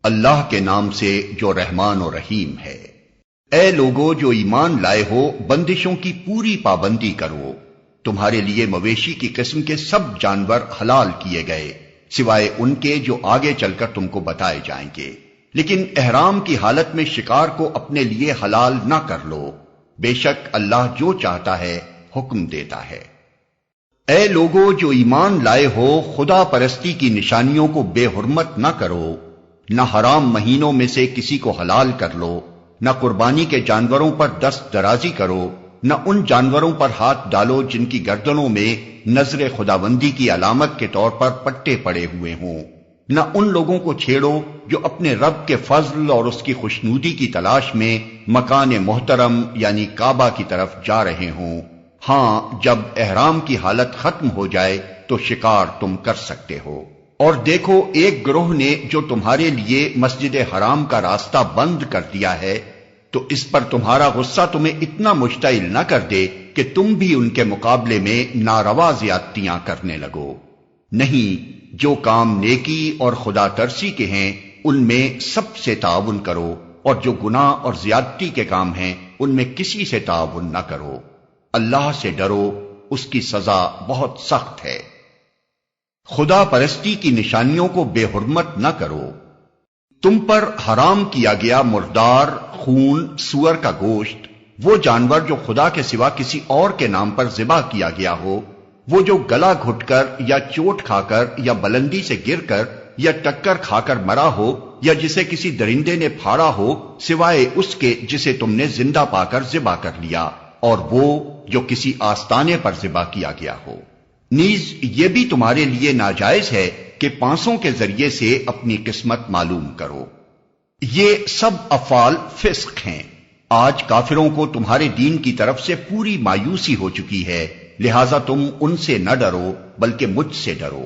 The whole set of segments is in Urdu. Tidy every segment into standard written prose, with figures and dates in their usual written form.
اللہ کے نام سے جو رحمان و رحیم ہے۔ اے لوگو جو ایمان لائے ہو، بندشوں کی پوری پابندی کرو۔ تمہارے لیے مویشی کی قسم کے سب جانور حلال کیے گئے، سوائے ان کے جو آگے چل کر تم کو بتائے جائیں گے، لیکن احرام کی حالت میں شکار کو اپنے لیے حلال نہ کر لو، بے شک اللہ جو چاہتا ہے حکم دیتا ہے۔ اے لوگو جو ایمان لائے ہو، خدا پرستی کی نشانیوں کو بے حرمت نہ کرو، نہ حرام مہینوں میں سے کسی کو حلال کر لو، نہ قربانی کے جانوروں پر دست درازی کرو، نہ ان جانوروں پر ہاتھ ڈالو جن کی گردنوں میں نظر خداوندی کی علامت کے طور پر پٹے پڑے ہوئے ہوں، نہ ان لوگوں کو چھیڑو جو اپنے رب کے فضل اور اس کی خوشنودی کی تلاش میں مکان محترم یعنی کعبہ کی طرف جا رہے ہوں۔ ہاں، جب احرام کی حالت ختم ہو جائے تو شکار تم کر سکتے ہو۔ اور دیکھو، ایک گروہ نے جو تمہارے لیے مسجد حرام کا راستہ بند کر دیا ہے، تو اس پر تمہارا غصہ تمہیں اتنا مشتعل نہ کر دے کہ تم بھی ان کے مقابلے میں ناروا زیادتیاں کرنے لگو۔ نہیں، جو کام نیکی اور خدا ترسی کے ہیں ان میں سب سے تعاون کرو، اور جو گناہ اور زیادتی کے کام ہیں ان میں کسی سے تعاون نہ کرو۔ اللہ سے ڈرو، اس کی سزا بہت سخت ہے۔ خدا پرستی کی نشانیوں کو بے حرمت نہ کرو۔ تم پر حرام کیا گیا مردار، خون، سور کا گوشت، وہ جانور جو خدا کے سوا کسی اور کے نام پر ذبح کیا گیا ہو، وہ جو گلا گھٹ کر یا چوٹ کھا کر یا بلندی سے گر کر یا ٹکر کھا کر مرا ہو، یا جسے کسی درندے نے پھاڑا ہو سوائے اس کے جسے تم نے زندہ پا کر ذبح کر لیا، اور وہ جو کسی آستانے پر ذبح کیا گیا ہو۔ نیز یہ بھی تمہارے لیے ناجائز ہے کہ پانسوں کے ذریعے سے اپنی قسمت معلوم کرو۔ یہ سب افعال فسق ہیں۔ آج کافروں کو تمہارے دین کی طرف سے پوری مایوسی ہو چکی ہے، لہذا تم ان سے نہ ڈرو بلکہ مجھ سے ڈرو۔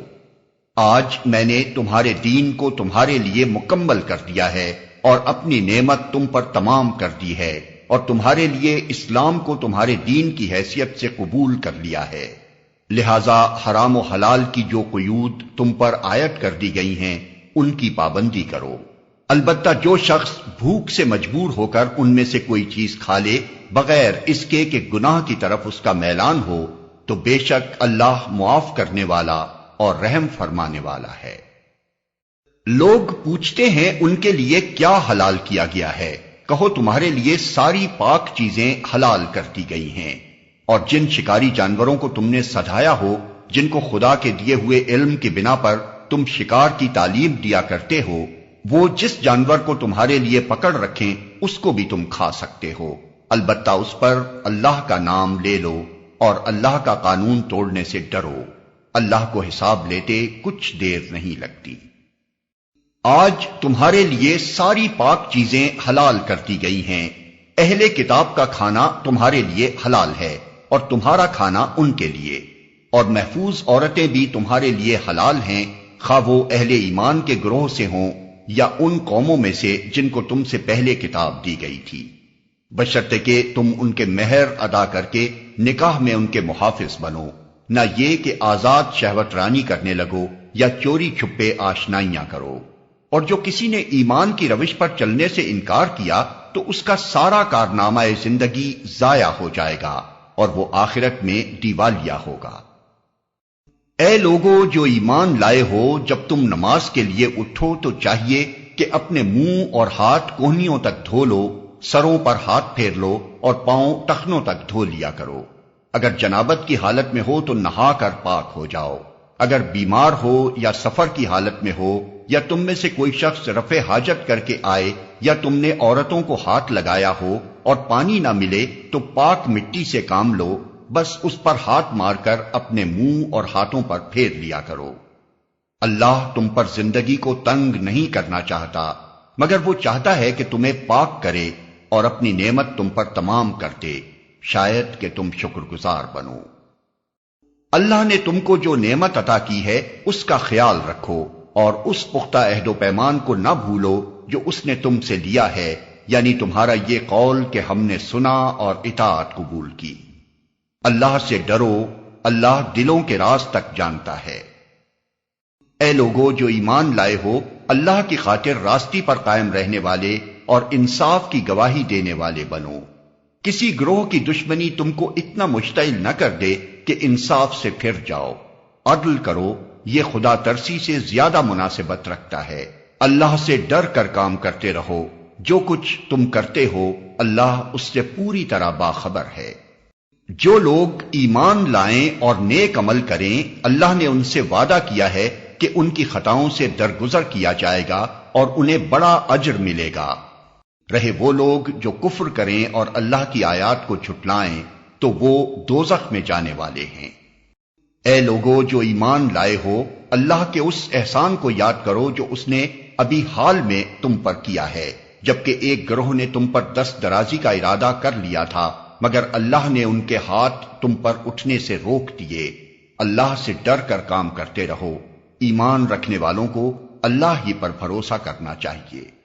آج میں نے تمہارے دین کو تمہارے لیے مکمل کر دیا ہے اور اپنی نعمت تم پر تمام کر دی ہے، اور تمہارے لیے اسلام کو تمہارے دین کی حیثیت سے قبول کر لیا ہے۔ لہذا حرام و حلال کی جو قیود تم پر عائد کر دی گئی ہیں ان کی پابندی کرو۔ البتہ جو شخص بھوک سے مجبور ہو کر ان میں سے کوئی چیز کھا لے بغیر اس کے کہ گناہ کی طرف اس کا میلان ہو، تو بے شک اللہ معاف کرنے والا اور رحم فرمانے والا ہے۔ لوگ پوچھتے ہیں ان کے لیے کیا حلال کیا گیا ہے؟ کہو تمہارے لیے ساری پاک چیزیں حلال کر دی گئی ہیں، اور جن شکاری جانوروں کو تم نے سجایا ہو، جن کو خدا کے دیے ہوئے علم کی بنا پر تم شکار کی تعلیم دیا کرتے ہو، وہ جس جانور کو تمہارے لیے پکڑ رکھیں اس کو بھی تم کھا سکتے ہو، البتہ اس پر اللہ کا نام لے لو اور اللہ کا قانون توڑنے سے ڈرو۔ اللہ کو حساب لیتے کچھ دیر نہیں لگتی۔ آج تمہارے لیے ساری پاک چیزیں حلال کر دی گئی ہیں۔ اہل کتاب کا کھانا تمہارے لیے حلال ہے اور تمہارا کھانا ان کے لیے، اور محفوظ عورتیں بھی تمہارے لیے حلال ہیں، خواہ وہ اہل ایمان کے گروہ سے ہوں یا ان قوموں میں سے جن کو تم سے پہلے کتاب دی گئی تھی، بشرطے کہ تم ان کے مہر ادا کر کے نکاح میں ان کے محافظ بنو، نہ یہ کہ آزاد شہوت رانی کرنے لگو یا چوری چھپے آشنائیاں کرو۔ اور جو کسی نے ایمان کی روش پر چلنے سے انکار کیا تو اس کا سارا کارنامہ زندگی ضائع ہو جائے گا اور وہ آخرت میں دیوالیہ ہوگا۔ اے لوگو جو ایمان لائے ہو، جب تم نماز کے لیے اٹھو تو چاہیے کہ اپنے منہ اور ہاتھ کوہنیوں تک دھو لو، سروں پر ہاتھ پھیر لو اور پاؤں ٹخنوں تک دھو لیا کرو۔ اگر جنابت کی حالت میں ہو تو نہا کر پاک ہو جاؤ۔ اگر بیمار ہو یا سفر کی حالت میں ہو، یا تم میں سے کوئی شخص رفع حاجت کر کے آئے، یا تم نے عورتوں کو ہاتھ لگایا ہو اور پانی نہ ملے تو پاک مٹی سے کام لو، بس اس پر ہاتھ مار کر اپنے منہ اور ہاتھوں پر پھیر لیا کرو۔ اللہ تم پر زندگی کو تنگ نہیں کرنا چاہتا، مگر وہ چاہتا ہے کہ تمہیں پاک کرے اور اپنی نعمت تم پر تمام کر دے، شاید کہ تم شکر گزار بنو۔ اللہ نے تم کو جو نعمت عطا کی ہے اس کا خیال رکھو، اور اس پختہ عہد و پیمان کو نہ بھولو جو اس نے تم سے لیا ہے، یعنی تمہارا یہ قول کہ ہم نے سنا اور اطاعت قبول کی۔ اللہ سے ڈرو، اللہ دلوں کے راز تک جانتا ہے۔ اے لوگو جو ایمان لائے ہو، اللہ کی خاطر راستی پر قائم رہنے والے اور انصاف کی گواہی دینے والے بنو۔ کسی گروہ کی دشمنی تم کو اتنا مشتعل نہ کر دے کہ انصاف سے پھر جاؤ۔ عدل کرو، یہ خدا ترسی سے زیادہ مناسبت رکھتا ہے۔ اللہ سے ڈر کر کام کرتے رہو، جو کچھ تم کرتے ہو اللہ اس سے پوری طرح باخبر ہے۔ جو لوگ ایمان لائیں اور نیک عمل کریں، اللہ نے ان سے وعدہ کیا ہے کہ ان کی خطاؤں سے درگزر کیا جائے گا اور انہیں بڑا اجر ملے گا۔ رہے وہ لوگ جو کفر کریں اور اللہ کی آیات کو جھٹلائیں تو وہ دوزخ میں جانے والے ہیں۔ اے لوگو جو ایمان لائے ہو، اللہ کے اس احسان کو یاد کرو جو اس نے ابھی حال میں تم پر کیا ہے، جبکہ ایک گروہ نے تم پر دست درازی کا ارادہ کر لیا تھا، مگر اللہ نے ان کے ہاتھ تم پر اٹھنے سے روک دیے۔ اللہ سے ڈر کر کام کرتے رہو۔ ایمان رکھنے والوں کو اللہ ہی پر بھروسہ کرنا چاہیے۔